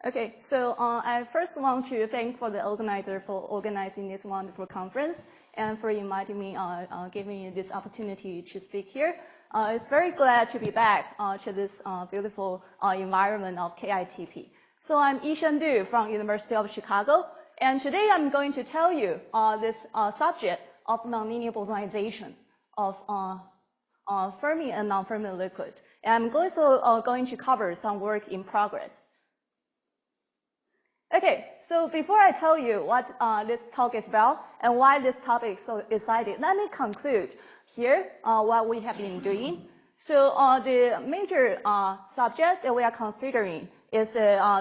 Okay, so I first want to thank for the organizer for organizing this wonderful conference and for inviting me, giving me this opportunity to speak here. It's very glad to be back to this beautiful environment of KITP. So I'm Yi-Hsien from University of Chicago, and today I'm going to tell you this subject of nonlinear bosonization of Fermi and non-Fermi liquid. And I'm also going to cover some work in progress. Okay, so before I tell you what this talk is about and why this topic is so exciting, let me conclude here what we have been doing. So the major subject that we are considering is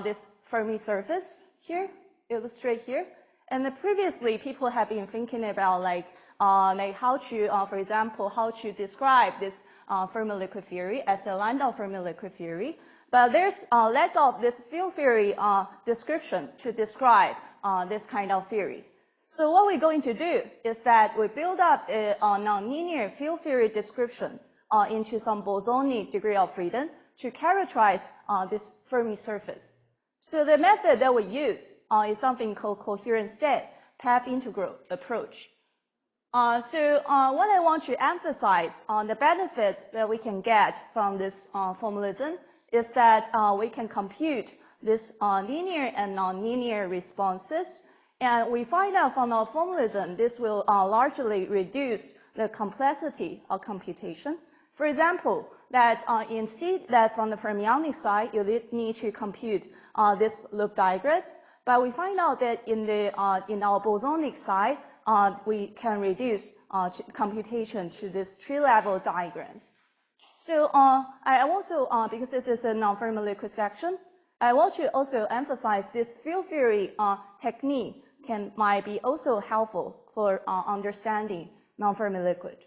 this Fermi surface here, illustrate here. And previously, people have been thinking about like how to, for example, how to describe this Fermi liquid theory as a Landau Fermi liquid theory. But there's a lack of this field theory description to describe this kind of theory. So what we're going to do is that we build up a nonlinear field theory description into some bosonic degree of freedom to characterize this Fermi surface. So the method that we use is something called coherent state path integral approach. So what I want to emphasize on the benefits that we can get from this formalism is that we can compute this linear and nonlinear responses. And we find out from our formalism, this will largely reduce the complexity of computation. For example, that that from the fermionic side, you need to compute this loop diagram. But we find out that in our bosonic side, we can reduce computation to this tree-level diagrams. So I also, because this is a non-Fermi liquid section, I want to also emphasize this field theory technique might be also helpful for understanding non-Fermi liquid.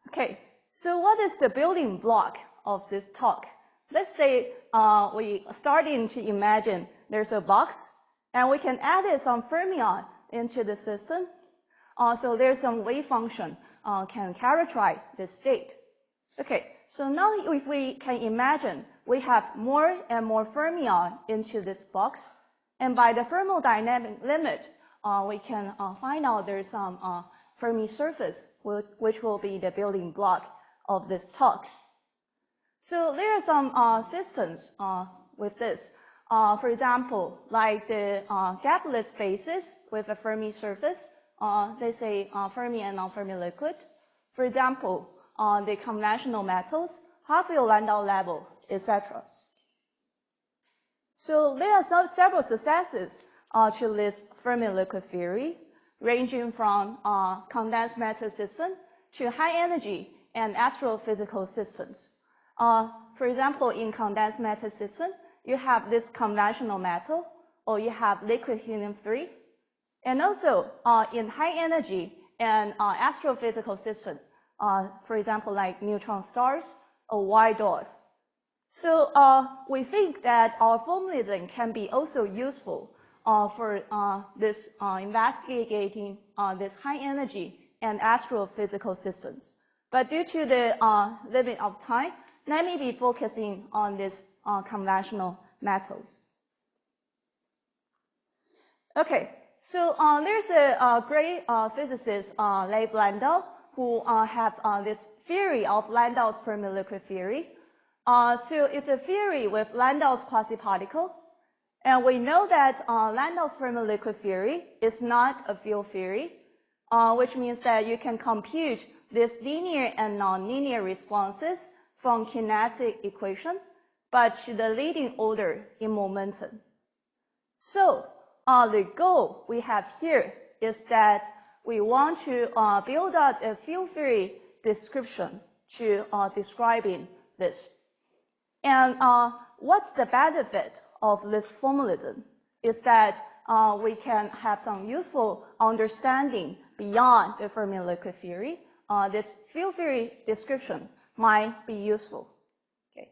Okay, so what is the building block of this talk? Let's say we starting to imagine there's a box, and we can add some fermion into the system. So there's some wave function can characterize the state. Okay, so now if we can imagine we have more and more fermion into this box, and by the thermodynamic limit, we can find out there's some Fermi surface, which will be the building block of this talk. So there are some systems with this. For example, like the Gapless spaces with a Fermi surface, they say Fermi and non-Fermi liquid. For example, the conventional metals, half-wheel Landau level, etc. So there are several successes to this Fermi liquid theory, ranging from condensed matter system to high energy and astrophysical systems. For example, in condensed matter system, you have this conventional metal, or you have liquid helium-3. And also, in high energy and astrophysical system, for example, like neutron stars or white dwarf. So we think that our formalism can be also useful for this investigating this high energy and astrophysical systems. But due to the limit of time, let me be focusing on this conventional metals. Okay, so there's a great physicist, Leib Landau, who have this theory of Landau's Fermi liquid theory. So it's a theory with Landau's quasi-particle. And we know that Landau's Fermi liquid theory is not a field theory, which means that you can compute this linear and nonlinear responses from kinetic equation, but to the leading order in momentum. So the goal we have here is that we want to build up a field theory description to describing this. And what's the benefit of this formalism is that we can have some useful understanding beyond the Fermi liquid theory. This field theory description might be useful. Okay.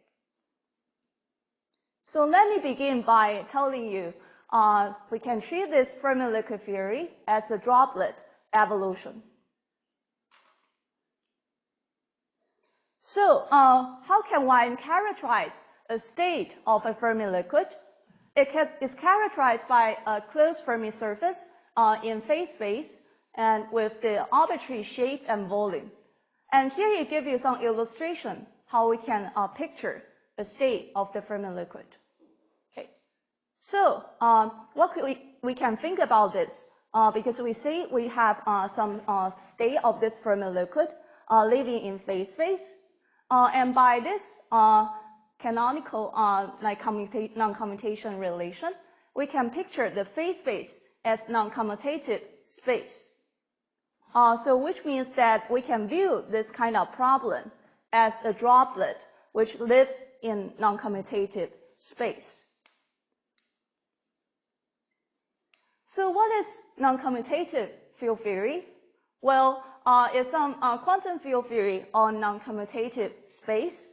So let me begin by telling you we can treat this Fermi liquid theory as a droplet evolution. So how can one characterize a state of a Fermi liquid. It's characterized by a closed Fermi surface in phase space and with the arbitrary shape and volume. And here it gives you some illustration how we can picture a state of the Fermi liquid. Okay. So what we can think about this because we see we have some state of this Fermi liquid living in phase space, and by this canonical non-commutation relation, we can picture the phase space as non-commutative space. So which means that we can view this kind of problem as a droplet which lives in non-commutative space. So what is non-commutative field theory? Well, it's some quantum field theory on non-commutative space.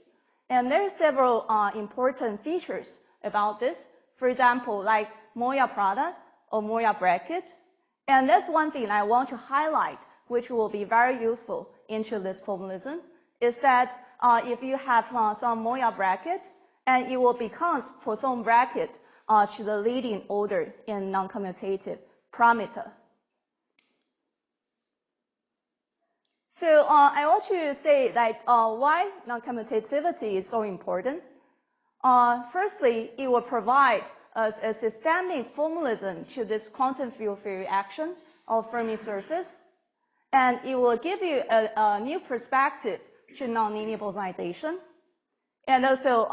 And there are several important features about this. For example, like Moya product or Moya bracket. And that's one thing I want to highlight, which will be very useful into this formalism, is that if you have some Moya bracket, and it will become Poisson bracket to the leading order in non-commutative parameter. So I want to say that why non-commutativity is so important. Firstly, it will provide us a systemic formalism to this quantum field theory action of Fermi surface, and it will give you a new perspective to nonlinear bosonization. And also,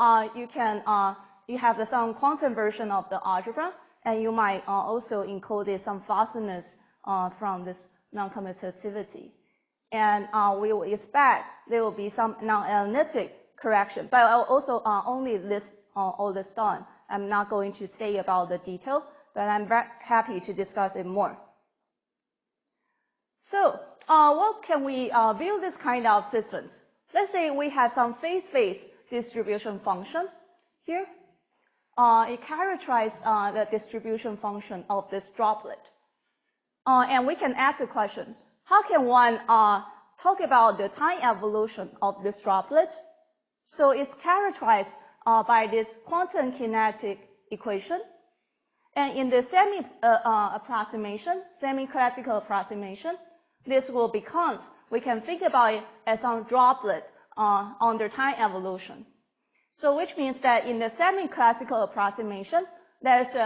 you have some quantum version of the algebra, and you might also include some fuzziness from this non-commutativity. And we will expect there will be some non-analytic correction, but I'll also only list all this down. I'm not going to say about the detail, but I'm very happy to discuss it more. So, what can we build this kind of systems? Let's say we have some phase space distribution function here. It characterizes the distribution function of this droplet. And we can ask a question, how can one talk about the time evolution of this droplet? So it's characterized by this quantum kinetic equation. And in the semi-classical approximation, this will become, we can think about it as some droplet under time evolution. So which means that in the semi-classical approximation, there's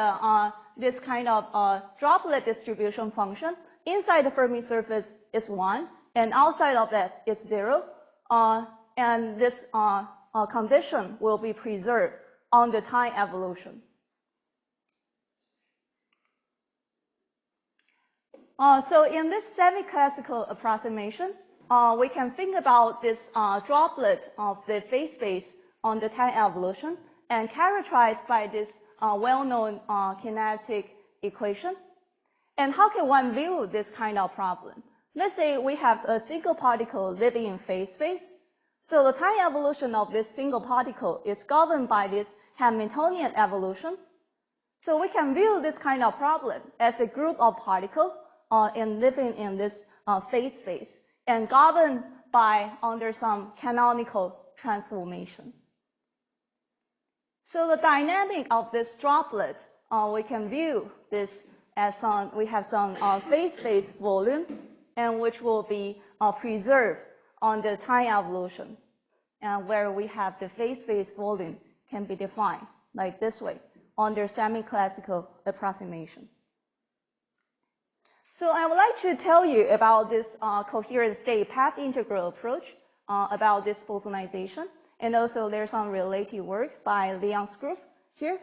this kind of droplet distribution function. Inside the Fermi surface is 1, and outside of that is 0. And this condition will be preserved on the time evolution. So in this semi-classical approximation, we can think about this droplet of the phase space on the time evolution and characterized by this well-known kinetic equation. And how can one view this kind of problem? Let's say we have a single particle living in phase space. So the time evolution of this single particle is governed by this Hamiltonian evolution. So we can view this kind of problem as a group of particles living in this phase space and governed by under some canonical transformation. So the dynamic of this droplet, we can view this as we have some phase space volume, and which will be preserved on the time evolution, and where we have the phase space volume can be defined like this way under semi-classical approximation. So I would like to tell you about this coherent state path integral approach about this bosonization, and also there's some related work by Leon's group here.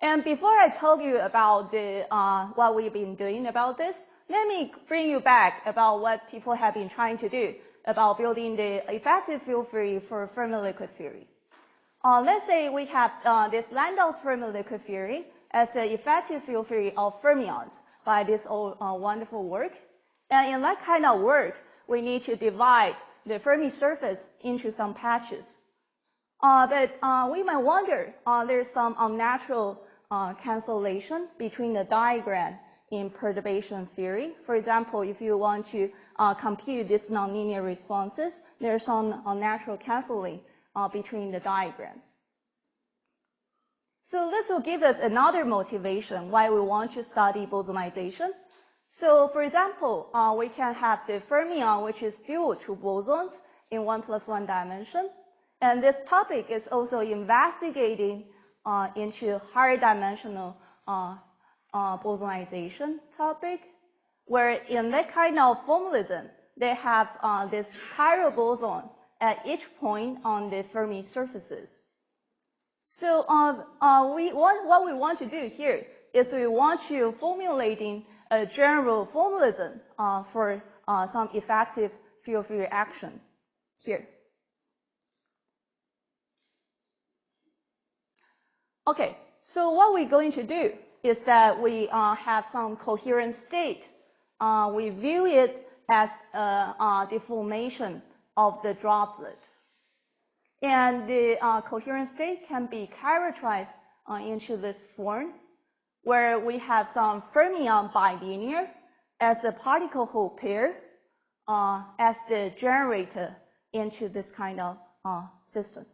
And before I tell you about the what we've been doing about this, let me bring you back about what people have been trying to do about building the effective field theory for Fermi liquid theory. Let's say we have this Landau's Fermi liquid theory as an effective field theory of fermions by this wonderful work. And in that kind of work, we need to divide the Fermi surface into some patches. But we might wonder, there's some unnatural cancellation between the diagram in perturbation theory. For example, if you want to compute these nonlinear responses, there's some natural canceling between the diagrams. So this will give us another motivation why we want to study bosonization. So for example, we can have the fermion, which is dual to bosons in 1+1 dimension. And this topic is also investigating into higher dimensional bosonization topic, where in that kind of formalism, they have this chiral boson at each point on the Fermi surfaces. So what we want to do here is we want to formulating a general formalism for some effective field theory action here. Okay, so what we're going to do is that we have some coherent state. We view it as the formation of the droplet. And the coherent state can be characterized into this form, where we have some fermion bilinear as a particle-hole pair as the generator into this kind of system.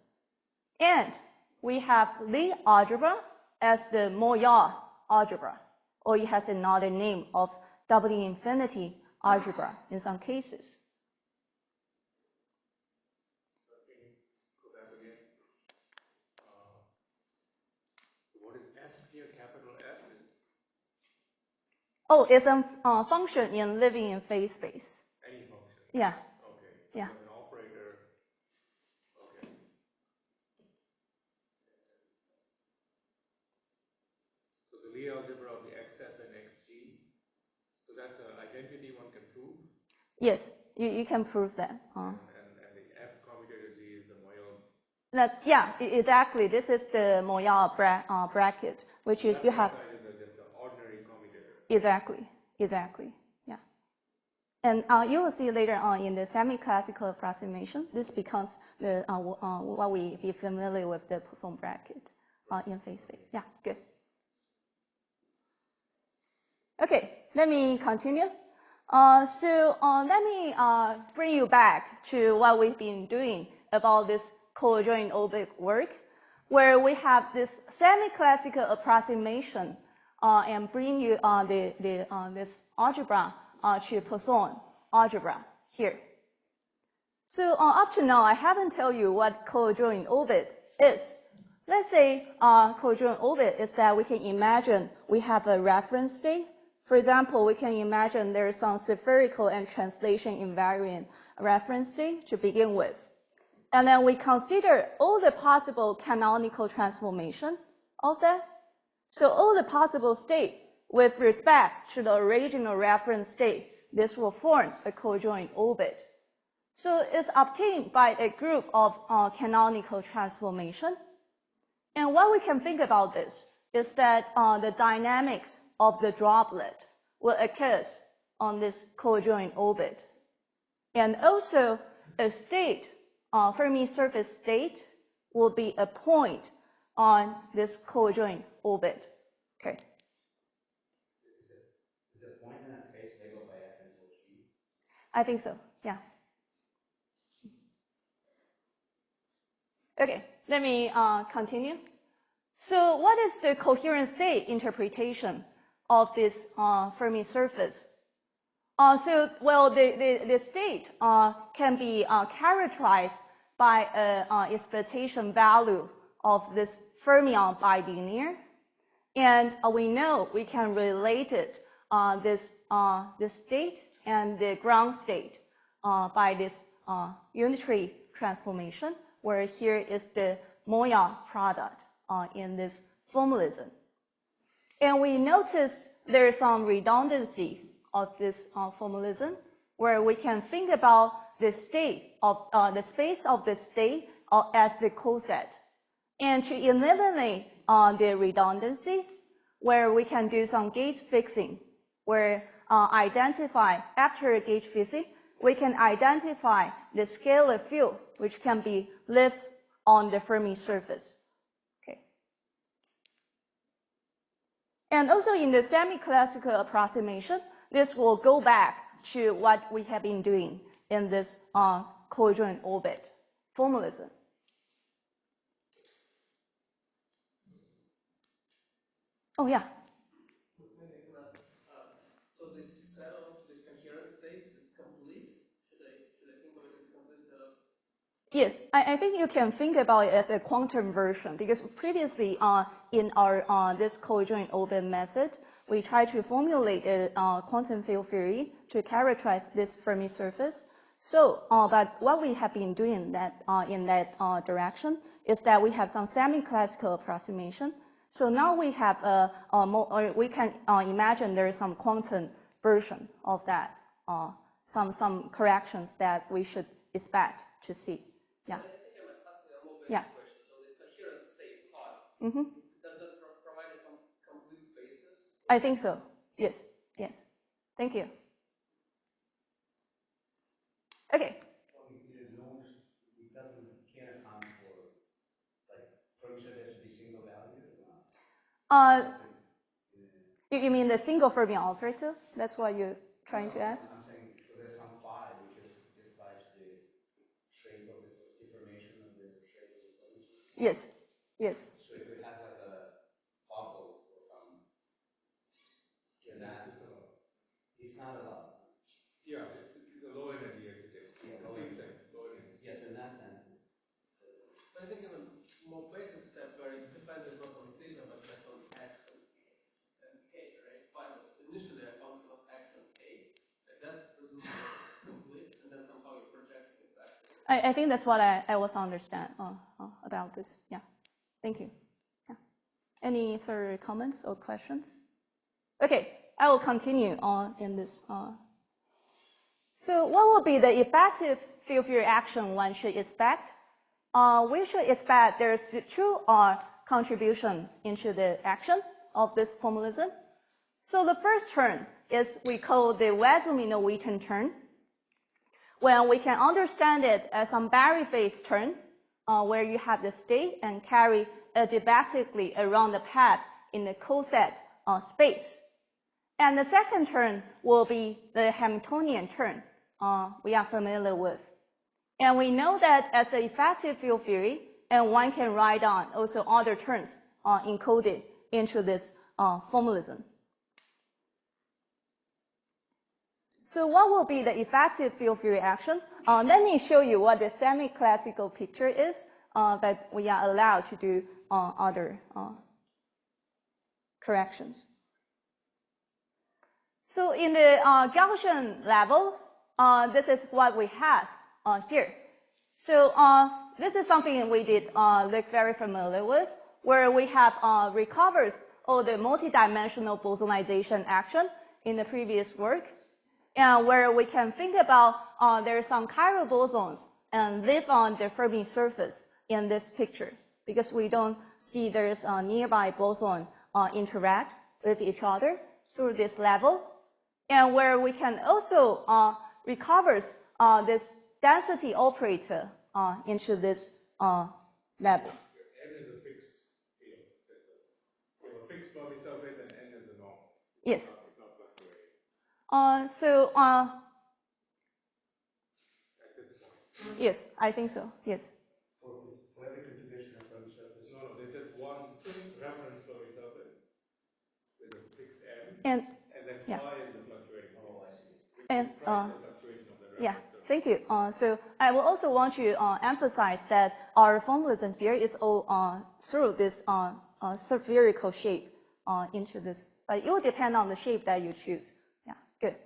And we have Lie algebra as the Moyal algebra, or it has another name of W infinity algebra in some cases. What is F here, capital F? Oh, it's a function in living in phase space. Any function? Yeah. Okay. So yeah. an operator. Okay. So the Lie algebra of the XF and XG. So that's an identity one can prove? Yes, you can prove that. And the F commutator G is the Moyal. Yeah, exactly. This is the Moyal bracket, which is you have. Is just an ordinary commutator. Exactly. Yeah. And you will see later on in the semi-classical approximation, this becomes the what we be familiar with the Poisson bracket in phase space. Yeah, good. Okay, let me continue. So let me bring you back to what we've been doing about this co-adjoint orbit work, where we have this semi-classical approximation and bring you this algebra to Poisson algebra here. So up to now, I haven't told you what co-adjoint orbit is. Let's say co-adjoint orbit is that we can imagine we have a reference state. For example, we can imagine there is some spherical and translation invariant reference state to begin with. And then we consider all the possible canonical transformation of that. So all the possible state with respect to the original reference state, this will form a co-adjoint orbit. So it's obtained by a group of canonical transformation. And what we can think about this is that the dynamics of the droplet will occur on this co-adjoint orbit. And also a state, Fermi surface state, will be a point on this co-adjoint orbit. Okay. Is the point in that space big by F until G? I think so, yeah. Okay, let me continue. So what is the coherent state interpretation of this Fermi surface? The state can be characterized by an expectation value of this fermion bilinear. And we know we can relate it, this state and the ground state by this unitary transformation, where here is the Moyal product in this formalism. And we notice there is some redundancy of this formalism, where we can think about the state of the space of the state as the coset. And to eliminate the redundancy, where we can do some gauge fixing, where identify after gauge fixing, we can identify the scalar field, which can be lived on the Fermi surface. Okay. And also in the semi-classical approximation, this will go back to what we have been doing in this cojoint orbit formalism. Oh, yeah. So this set of this coherent states is complete? Should I think of it as a complete set of? Yes, I think you can think about it as a quantum version, because previously in our this cojoint orbit method, we tried to formulate a quantum field theory to characterize this Fermi surface. So, but what we have been doing that in that direction is that we have some semi-classical approximation. So now we have we can imagine there is some quantum version of that, some corrections that we should expect to see. Yeah. I think I'm asking a more Yeah. basic question. So this coherent state part, does that provide a complete basis? I think so. Yes. Yes. Thank you. Okay. Well, it can't account for, like, Fermi surface to be single valued or not? You mean the single Fermi operator? That's what you're trying to ask? I'm saying, so there's some phi which describes the shape of the deformation of the shape of the Fermi surface. Yes. Yes. So if it has like a bubble or some, can that, it's not allowed. Yeah, it's a low energy architecture. Yeah, low energy. Low energy. Yes, in that sense, it's. But I think in a more basic step where it depends not on theta but less on x and k, right? Phi was initially a function of x and k. Like that's presumably complete, and then somehow you're projecting it back. I think that's what I also understand about this. Yeah. Thank you. Yeah. Any further comments or questions? Okay, I will continue on in this. So what will be the effective field theory action one should expect? We should expect there's two contribution into the action of this formalism. So the first term is we call the Wieso-Wheaton term, when we can understand it as some Barry phase term, where you have the state and carry adiabatically around the path in the coset space. And the second term will be the Hamiltonian term we are familiar with. And we know that as an effective field theory, and one can write down also other terms encoded into this formalism. So what will be the effective field theory action? Let me show you what the semi-classical picture is, but we are allowed to do other corrections. So in the Gaussian level, this is what we have here. So this is something we did look very familiar with, where we have recovers all the multidimensional bosonization action in the previous work, and where we can think about there are some chiral bosons and live on the Fermi surface in this picture, because we don't see there's a nearby boson interact with each other through this level, and where we can also recovers this density operator into this level. N is a fixed field system. You have a fixed Fermi surface and N is a norm. Yes. It's not fluctuating. At this point. Yes, I think so. Yes. For every configuration of Fermi surface. No, there's just one reference Fermi surface with a fixed N, And then yeah. phi is the fluctuating. Oh, I see. And the fluctuation of the reference yeah, surface. thank you. So I will also want to emphasize that our formalism here is all through this spherical shape into this. But it will depend on the shape that you choose. Yeah, good.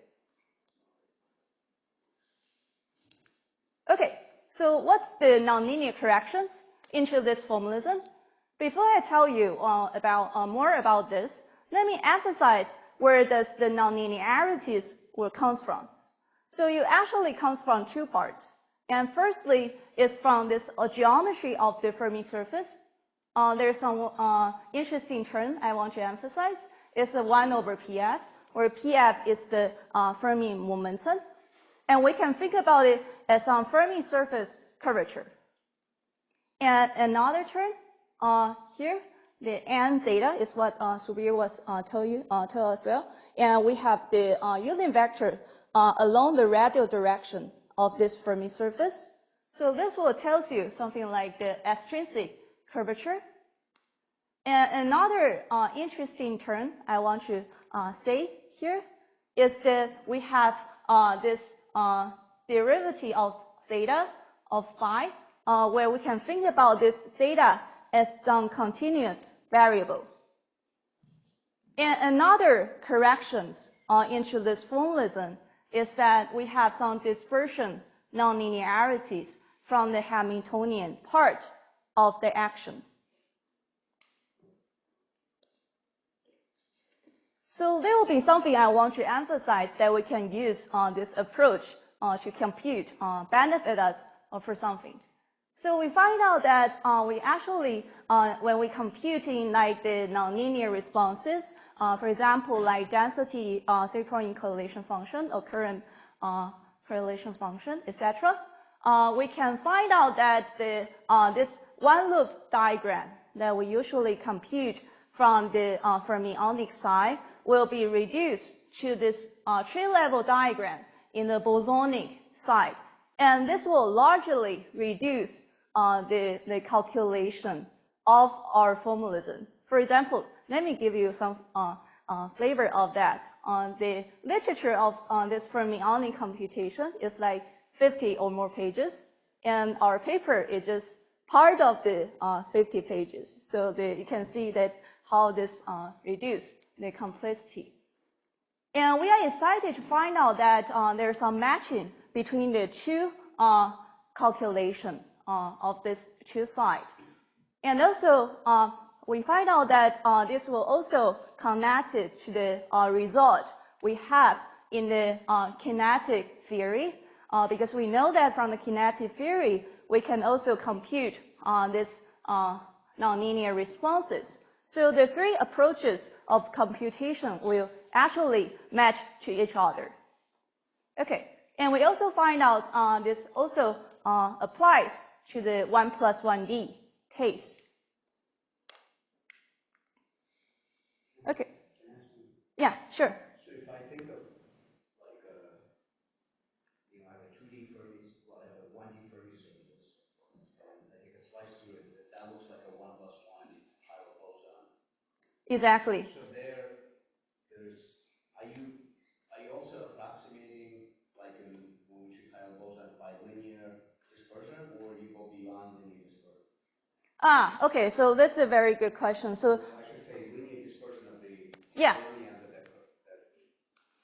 Okay, so what's the nonlinear corrections into this formalism? Before I tell you more about this, let me emphasize where does the nonlinearities will comes from. So it actually comes from two parts. And firstly, is from this geometry of the Fermi surface. There's some interesting term I want to emphasize. It's a 1 over PF, where PF is the Fermi momentum. And we can think about it as some Fermi surface curvature. And another term here the N theta is what Subir was tell us well, and we have the unit vector along the radial direction of this Fermi surface. So this will tell you something like the extrinsic curvature. And another interesting term I want to say here is that we have this derivative of theta of phi, where we can think about this theta as some continuous variable. And another corrections into this formalism is that we have some dispersion nonlinearities from the Hamiltonian part of the action. So there will be something I want to emphasize that we can use on this approach to compute, benefit us for something. So we find out that we actually, when we computing like the nonlinear responses, for example, like density three-point correlation function or current correlation function, etc., we can find out that the this one loop diagram that we usually compute from the fermionic side will be reduced to this tree-level diagram in the bosonic side. And this will largely reduce the calculation of our formalism. For example, let me give you some flavor of that. The literature of this fermionic computation is like 50 or more pages, and our paper is just part of the 50 pages. So you can see that how this reduce the complexity. And we are excited to find out that there's some matching between the two calculation of this two sides. And also, we find out that this will also connect it to the result we have in the kinetic theory, because we know that from the kinetic theory, we can also compute this nonlinear responses. So the three approaches of computation will actually match to each other. Okay, and we also find out this also applies to the 1 plus 1D case. Okay. Yeah, sure. So if I think of like you know, I have a 2D Fermi, well, I have a 1D Fermi surface, and I take a slice through it, that looks like a 1 plus 1 chiral boson. Exactly. So are you also approximating like when we should chiral bosons by linear dispersion, or you go beyond linear dispersion? Okay, so this is a very good question. So I should say linear dispersion of the yeah. fermions that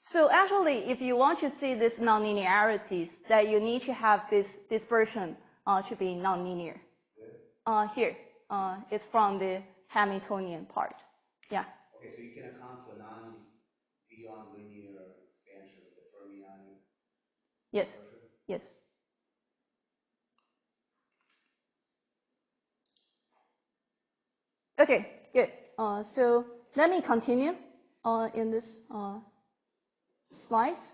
So actually, if you want to see these nonlinearities, that you need to have this dispersion to be nonlinear. Here, it's from the Hamiltonian part. Yeah. Okay, so you can account for beyond linear expansion of the fermionic. Yes. Dispersion? Yes. Okay, good. So let me continue in this slides.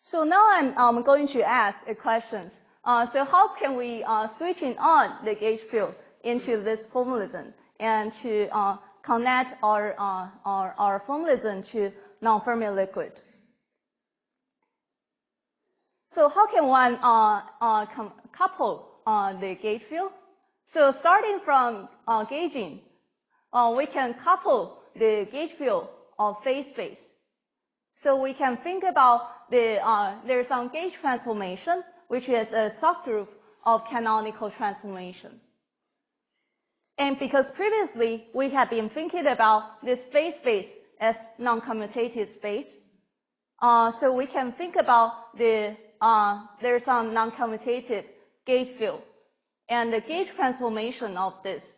So now I'm going to ask a question. So how can we switching on the gauge field into this formalism and to connect our formalism to non-Fermi liquid? So how can one couple the gauge field? So starting from gauging, we can couple the gauge field of phase space. So we can think about there's some gauge transformation, which is a subgroup of canonical transformation. And because previously we have been thinking about this phase space as non-commutative space, so we can think about there's some non-commutative gauge field, and the gauge transformation of this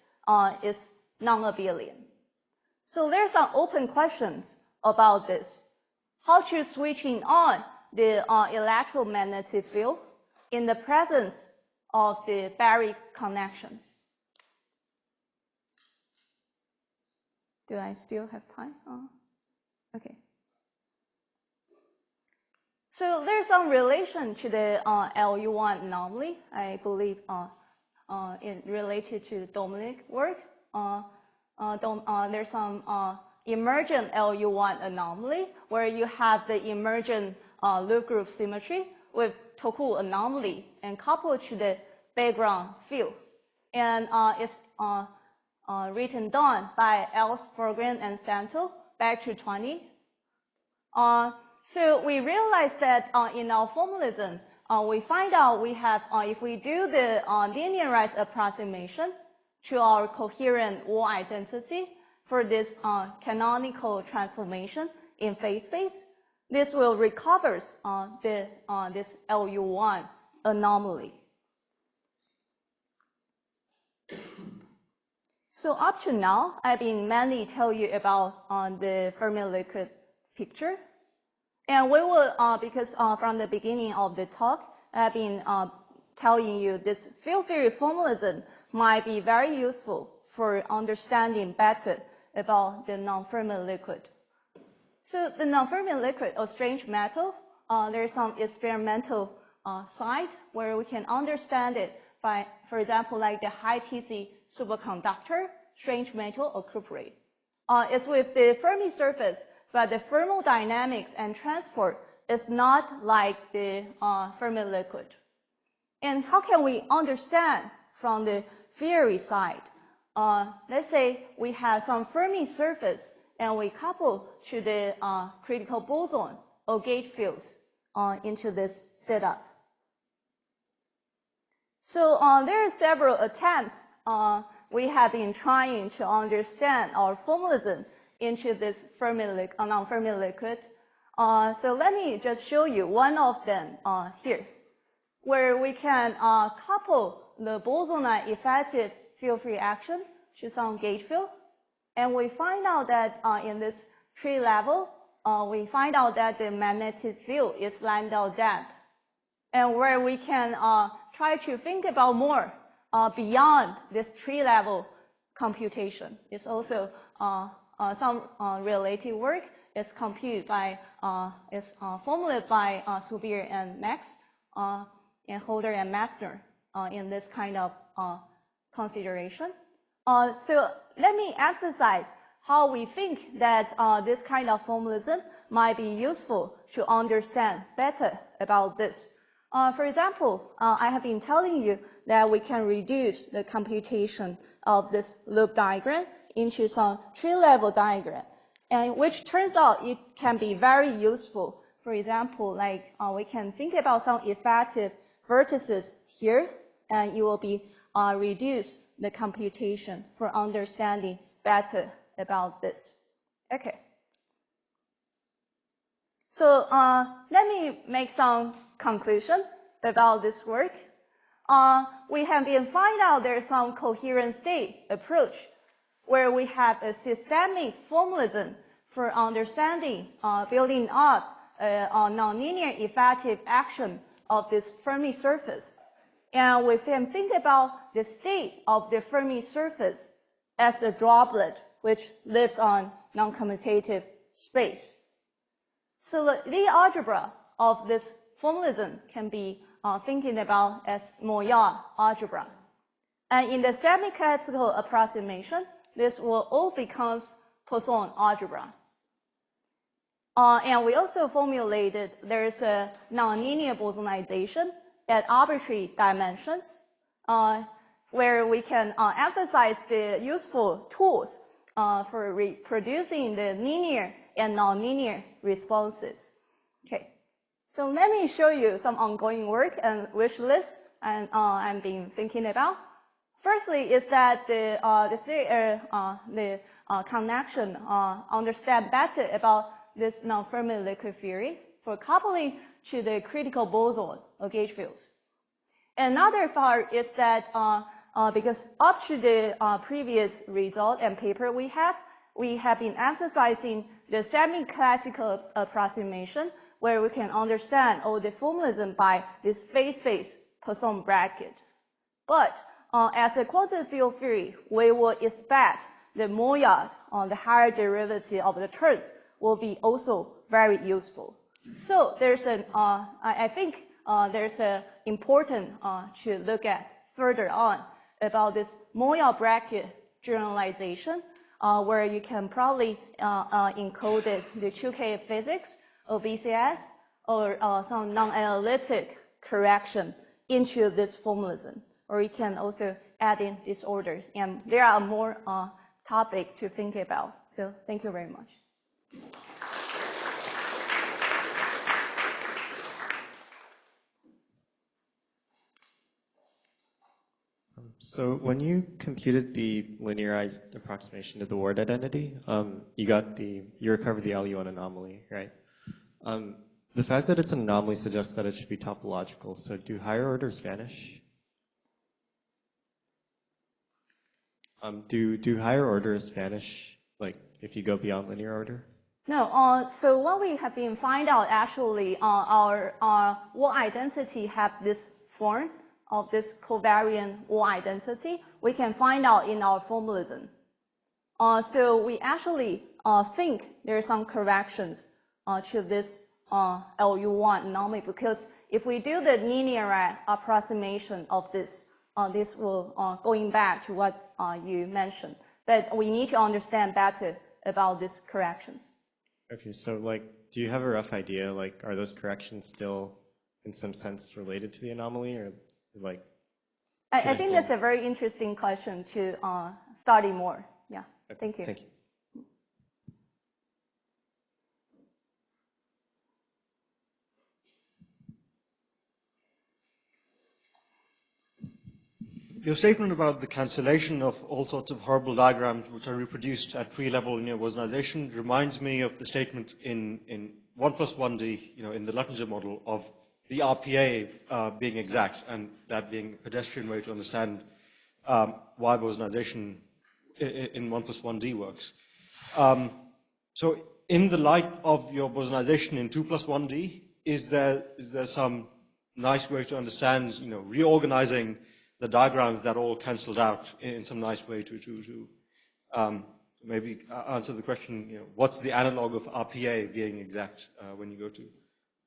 is non-abelian. So there's some open questions about this. How to switching on the electromagnetic field in the presence of the barrier connections. Do I still have time? Okay. So there's some relation to the LU1 anomaly, I believe, related to Dominic work. there's some emergent LU1 anomaly where you have the emergent loop group symmetry with Toku anomaly and coupled to the background field. And it's written down by Els, Forgren, and Santo back to 20. So we realized that in our formalism, we find out we have, if we do the linearized approximation to our coherent wall identity for this canonical transformation in phase space, this will recover this LU1 anomaly. So up to now, I've been mainly telling you about the Fermi liquid picture. And we will, because from the beginning of the talk, I've been telling you this field theory formalism might be very useful for understanding better about the non-Fermi liquid. So the non-Fermi liquid, a strange metal, there's some experimental side where we can understand it by, for example, like the high Tc superconductor, strange metal or cuprate. It's with the Fermi surface, but the thermodynamics and transport is not like the Fermi liquid. And how can we understand from the theory side? Let's say we have some Fermi surface and we couple to the critical boson or gauge fields into this setup. So there are several attempts we have been trying to understand our formalism into this non-Fermi liquid. So let me just show you one of them here, where we can couple the bosonide effective field-free action to some gauge field. And we find out that in this tree level, we find out that the magnetic field is Landau damp. And where we can try to think about more beyond this tree level computation. It's also some related work is computed by, is formulated by Subir and Max, and Holder and Messner in this kind of consideration. So let me emphasize how we think that this kind of formalism might be useful to understand better about this. For example, I have been telling you that we can reduce the computation of this loop diagram into some tree-level diagram, and which turns out it can be very useful. For example, like we can think about some effective vertices here, and it will be reduce the computation for understanding better about this. Okay. So let me make some conclusion about this work. We have been find out there's some coherent state approach where we have a systemic formalism for understanding, building up a nonlinear effective action of this Fermi surface. And we can think about the state of the Fermi surface as a droplet which lives on non-commutative space. So the Lie algebra of this formalism can be thinking about as Moyar algebra. And in the semi-classical approximation, this will all become Poisson algebra. And we also formulated there's a nonlinear bosonization at arbitrary dimensions, where we can emphasize the useful tools for reproducing the linear and nonlinear responses. Okay, so let me show you some ongoing work and wish list I've been thinking about. Firstly, is that the connection understand better about this non-Fermi liquid theory for coupling to the critical boson or gauge fields. Another part is that because up to the previous result and paper we have been emphasizing the semi-classical approximation where we can understand all the formalism by this phase-space Poisson bracket. But as a quantum field theory, we will expect the Moyard on the higher derivative of the terms will be also very useful. So there's an, I think there's an important to look at further on about this Moyard bracket generalization where you can probably encode the 2K physics or BCS or some non-analytic correction into this formalism. Or you can also add in disorder. And there are more topics to think about. So thank you very much. So when you computed the linearized approximation of the word identity, you recovered the LU1 anomaly, right? The fact that it's an anomaly suggests that it should be topological. So do higher orders vanish? Do higher orders vanish, like if you go beyond linear order? No. So what we have been find out actually, our word identity have this form of this covariant word identity. We can find out in our formalism. So we actually think there are some corrections to this LU1 anomaly, because if we do the linear approximation of this, this will going back to what you mentioned, but we need to understand better about these corrections. Okay, so like, do you have a rough idea, like, are those corrections still in some sense related to the anomaly, or like? I think that's a very interesting question to study more. Yeah, okay, thank you. Thank you. Your statement about the cancellation of all sorts of horrible diagrams which are reproduced at tree-level linear bosonization reminds me of the statement in 1+1D, in the Luttinger model, of the RPA being exact, and that being a pedestrian way to understand why bosonization in 1+1D works. So in the light of your bosonization in 2+1D, is there some nice way to understand, reorganizing the diagrams that all canceled out in some nice way to maybe answer the question, what's the analog of RPA being exact when you go to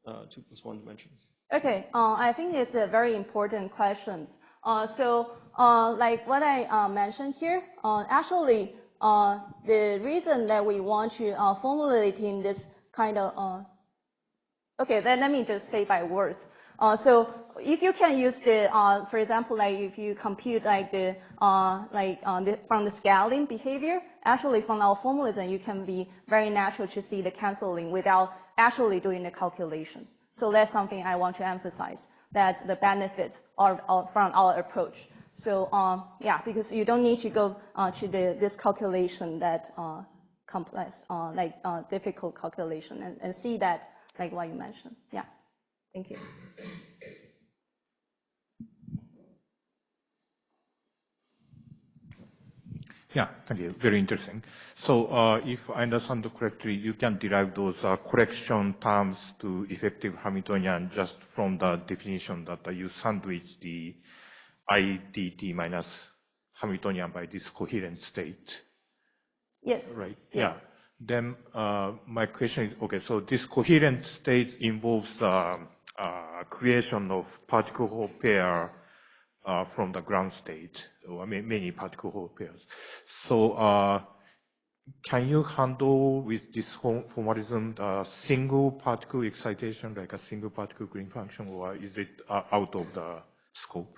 2+1 dimensions? Okay, I think it's a very important question. Like what I mentioned here, actually, the reason that we want to formulate in this kind of, okay, then let me just say by words. So you can use the, for example, like if you compute like from the scaling behavior, actually from our formalism, you can be very natural to see the canceling without actually doing the calculation. So that's something I want to emphasize, that the benefit are from our approach. So yeah, because you don't need to go to this calculation that complex, difficult calculation, and see that like what you mentioned. Yeah, thank you. Yeah, thank you. Very interesting. So if I understand correctly, you can derive those correction terms to effective Hamiltonian just from the definition that you sandwich the IDT minus Hamiltonian by this coherent state. Yes. Right. Yes. Yeah. Then my question is, okay, so this coherent state involves creation of particle Hall pair from the ground state, or many particle Hall pairs. So can you handle with this formalism the single particle excitation, like a single particle Green function, or is it out of the scope?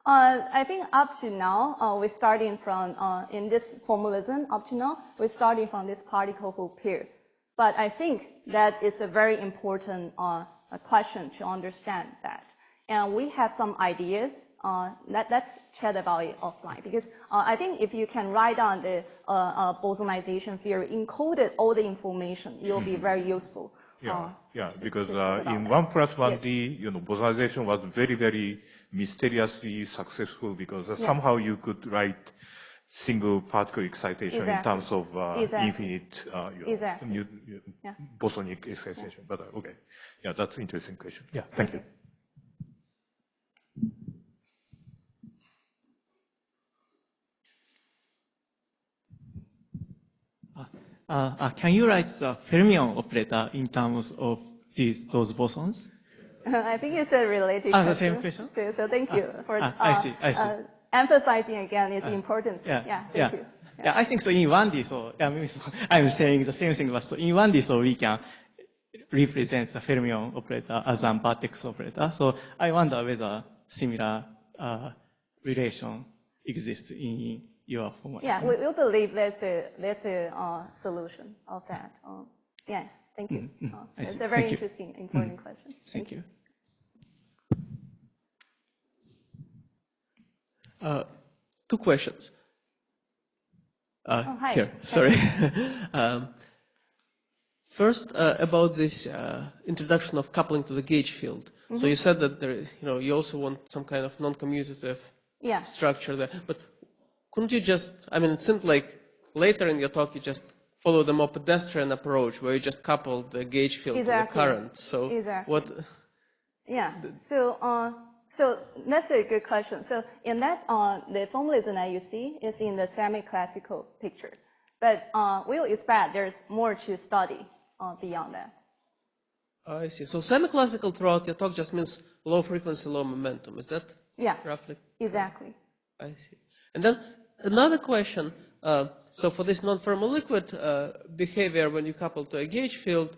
I think up to now, we're starting from, in this formalism, up to now, we're starting from this particle Hall pair. But I think that is a very important question to understand that. And we have some ideas. Let's chat about it offline, because I think if you can write down the bosonization theory, encoded all the information, it will be very useful. Yeah, because in 1+1D, yes. Bosonization was very, very mysteriously successful, because somehow you could write single particle excitation in terms of infinite bosonic excitation. But okay, yeah, that's an interesting question. Yeah, thank you. Can you write the fermion operator in terms of those bosons? I think it's a related question. The same question? So thank you for I see. emphasizing again its importance. Yeah, thank you. Yeah, I think so in 1D, so I'm saying the same thing, but so in 1D, so we can represent the fermion operator as an vertex operator. So I wonder whether similar relation exists in your formulation. Yeah, we believe there's a solution of that. Yeah, thank you. It's a very interesting, important question. Thank you. Two questions. Hi. Here, sorry. First, about this introduction of coupling to the gauge field. So you said that there is, you also want some kind of non-commutative structure there. But couldn't you just, it seemed like later in your talk you just follow the more pedestrian approach where you just couple the gauge field to the current. So what? Yeah. So that's a good question. So in that, the formalism that you see is in the semi-classical picture, but we'll expect there's more to study beyond that. I see. So semi-classical throughout your talk just means low frequency, low momentum. Is that roughly? Exactly. I see. And then another question. So for this non-Fermi liquid behavior, when you couple to a gauge field,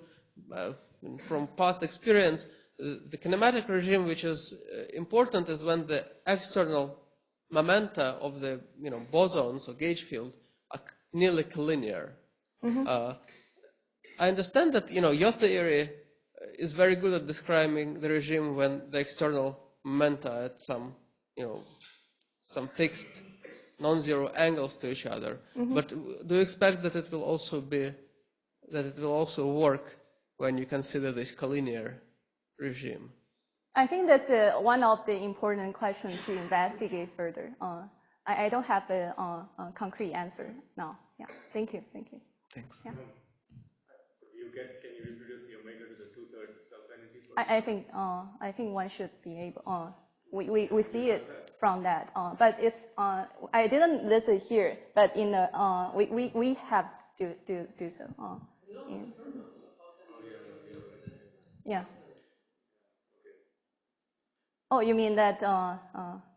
from past experience, the kinematic regime which is important is when the external momenta of the bosons or gauge field are nearly collinear. I understand that your theory is very good at describing the regime when the external momenta at some some fixed non-zero angles to each other. But do you expect that it will also work when you consider this collinear regime? I think that's one of the important questions to investigate further. I don't have a concrete answer now. Yeah, thank you. Thanks. Yeah. Can you reproduce the omega to the 2/3 self-energy? I think one should be able. We see it from that, but it's I didn't list it here, but in the we have to do so. Yeah. Oh, you mean that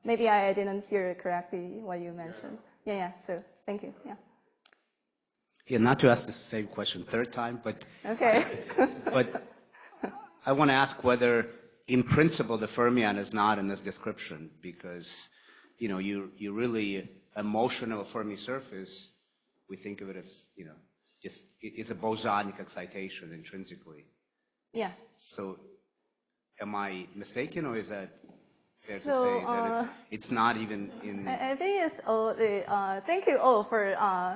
maybe I didn't hear correctly what you mentioned. Yeah. So thank you. Yeah. Yeah, not to ask the same question third time, but okay. But I want to ask whether, in principle, the fermion is not in this description, because you really a motion of a Fermi surface. We think of it as just it's a bosonic excitation intrinsically. Yeah. So, am I mistaken, or is that fair to say that it's not even in? I think it's all the. Thank you all for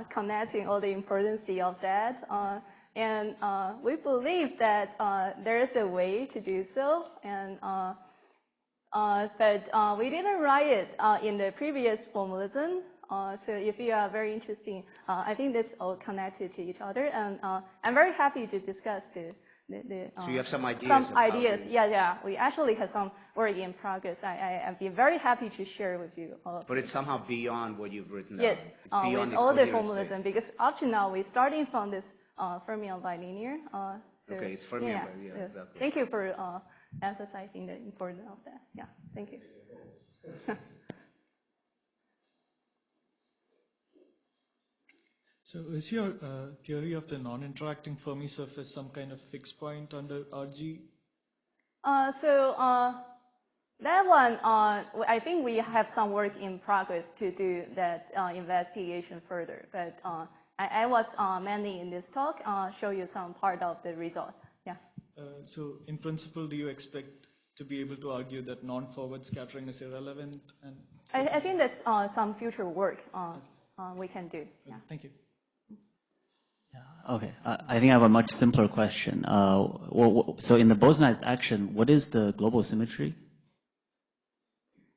connecting all the importance of that. And we believe that there is a way to do so, and but we didn't write it in the previous formalism. So if you are very interested, I think this all connected to each other, and I'm very happy to discuss the so you have some ideas? Some ideas, yeah. We actually have some work in progress. I'd be very happy to share with you. But it's somehow beyond what you've written down. Yes, it's beyond with all the formalism, because up to now we're starting from this fermion bilinear. So, okay, it's fermion bilinear. Exactly. Thank you for emphasizing the importance of that. Yeah, thank you. So is your theory of the non-interacting Fermi surface some kind of fixed point under RG? That one, I think we have some work in progress to do that investigation further. But I was mainly in this talk show you some part of the result. Yeah. So in principle, do you expect to be able to argue that non-forward scattering is irrelevant? And so I think that's some future work we can do. Yeah. Thank you. Okay, I think I have a much simpler question. So in the bosonized action, what is the global symmetry?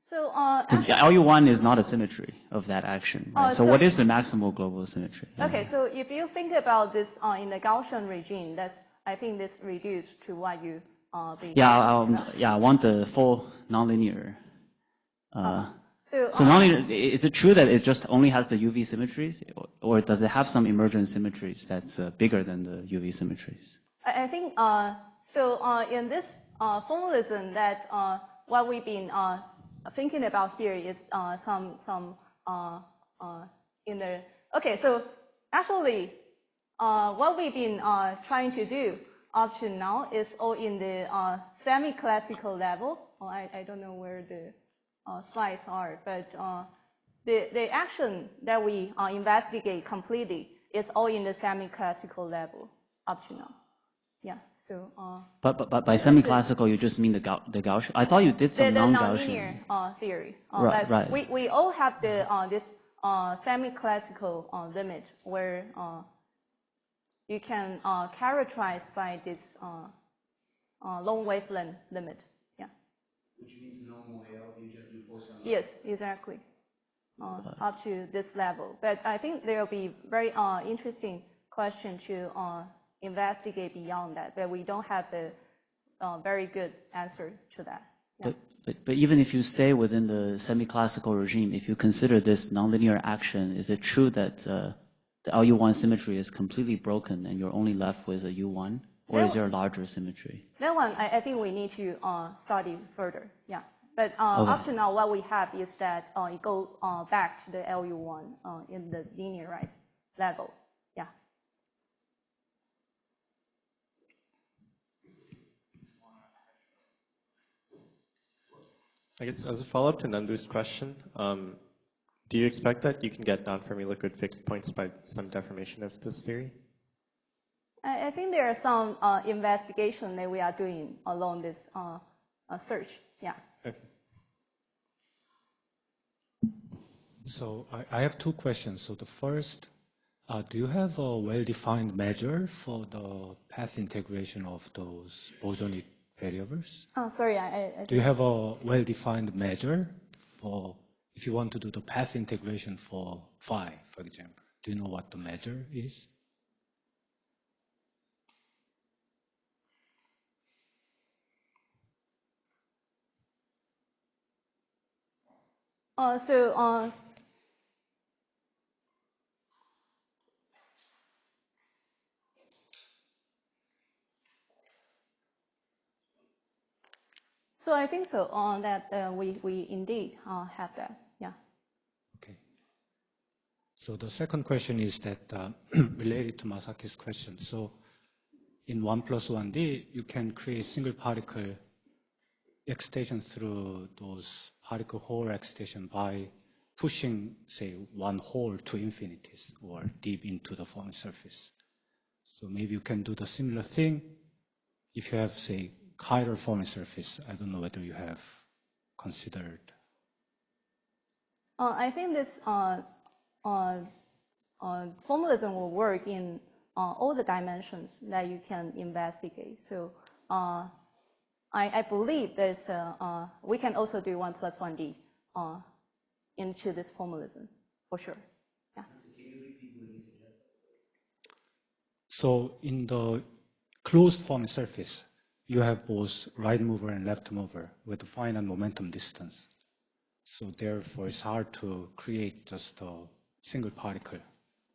So LU1 is not a symmetry of that action, right? So what is the maximal global symmetry? Okay, so if you think about this in the Gaussian regime, I think this reduced to what you I want the full nonlinear. So nonlinear, is it true that it just only has the UV symmetries, or does it have some emergent symmetries that's bigger than the UV symmetries? I think in this formalism that what we've been thinking about here is some in the Okay, so actually, what we've been trying to do up to now is all in the semi-classical level. I don't know where the slides are, but the action that we investigate completely is all in the semi-classical level up to now. Yeah, so. But by semi-classical, you just mean the Gaussian? I thought you did some non-Gaussian. nonlinear theory. Right. We all have the this semi-classical limit where you can characterize by this long wavelength limit. Yeah. Which means no more L, you just do bosonization. Yes, exactly. Up to this level, but I think there will be very interesting question to investigate beyond that, but we don't have a very good answer to that. Yeah. But even if you stay within the semi-classical regime, if you consider this nonlinear action, is it true that the LU1 symmetry is completely broken and you're only left with a U1? Or is there a larger symmetry? That one, I think we need to study further. Yeah. But Okay. up to now, what we have is that it goes back to the LU1 in the linearized level. Yeah. I guess as a follow-up to Nandu's question, do you expect that you can get non-Fermi liquid fixed points by some deformation of this theory? I think there are some investigation that we are doing along this search. Yeah. Okay. So I have two questions. So the first, do you have a well-defined measure for the path integration of those bosonic variables? Oh, sorry, Do you have a well-defined measure for if you want to do the path integration for phi, for example? Do you know what the measure is? So I think so that we indeed have that. Yeah. Okay. So the second question is that related to Masaki's question. So in 1+1D, you can create single particle excitation through those particle hole excitation by pushing, say, one hole to infinities or deep into the Fermi surface. So maybe you can do the similar thing if you have, say, chiral Fermi surface. I don't know whether you have considered. I think this formalism will work in all the dimensions that you can investigate. So I believe there's we can also do 1+1D into this formalism for sure. Yeah. So in the closed Fermi surface, you have both right mover and left mover with finite momentum distance. So therefore, it's hard to create just a single particle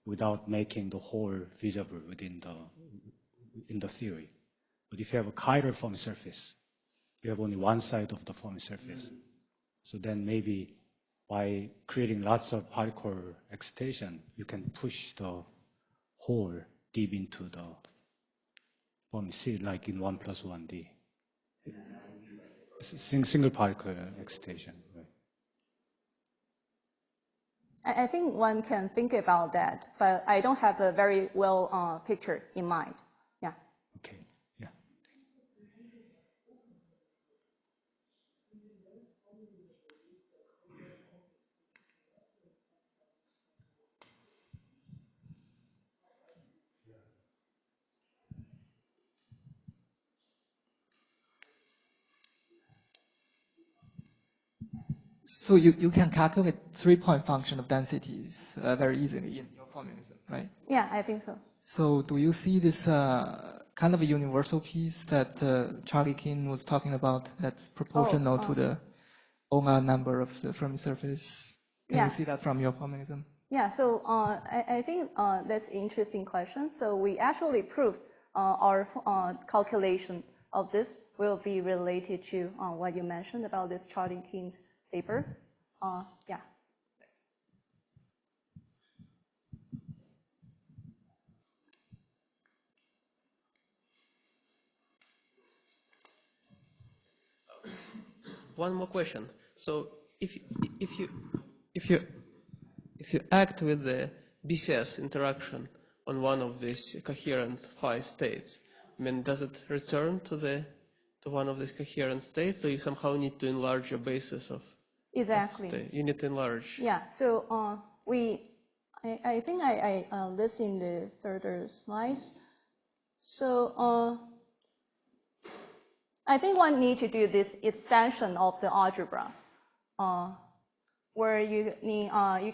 without making the hole visible within the theory. But if you have a chiral Fermi surface, you have only one side of the Fermi surface. So then maybe by creating lots of particle excitation, you can push the hole deep into the Fermi sea, like in 1+1D. Single particle excitation. Right? I think one can think about that, but I don't have a very well picture in mind. Yeah. Okay. Yeah. So you can calculate 3-point function of densities very easily in your formalism, right? Yeah, I think so. So do you see this kind of a universal piece that Charlie King was talking about that's proportional to the omega number of the Fermi surface? Can you see that from your formalism? Yeah, so I think that's an interesting question. So we actually proved our calculation of this will be related to what you mentioned about this Charlie King's paper. Yeah. one more question. So if you act with the BCS interaction on one of these coherent phi states, I mean, does it return to one of these coherent states, or you somehow need to enlarge your basis of? Exactly. You need to enlarge. Yeah. So I think I list in the third slides. So I think one need to do this extension of the algebra, where you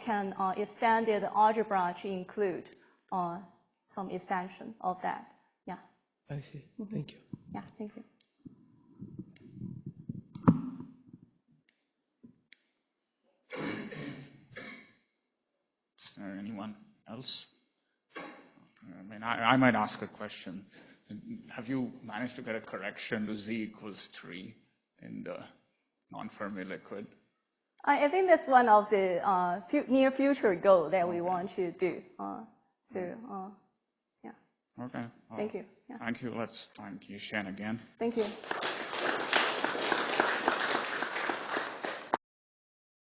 can extend the algebra to include some extension of that. Yeah. I see. Thank you. Yeah. Thank you. Is there anyone else? I mean, I might ask a question. Have you managed to get a correction to z equals 3 in the non-Fermi liquid? I think that's one of the near future goal that we want to do. Yeah. Okay. Thank you. Yeah. Thank you. Let's thank Yi-Hsien again. Thank you.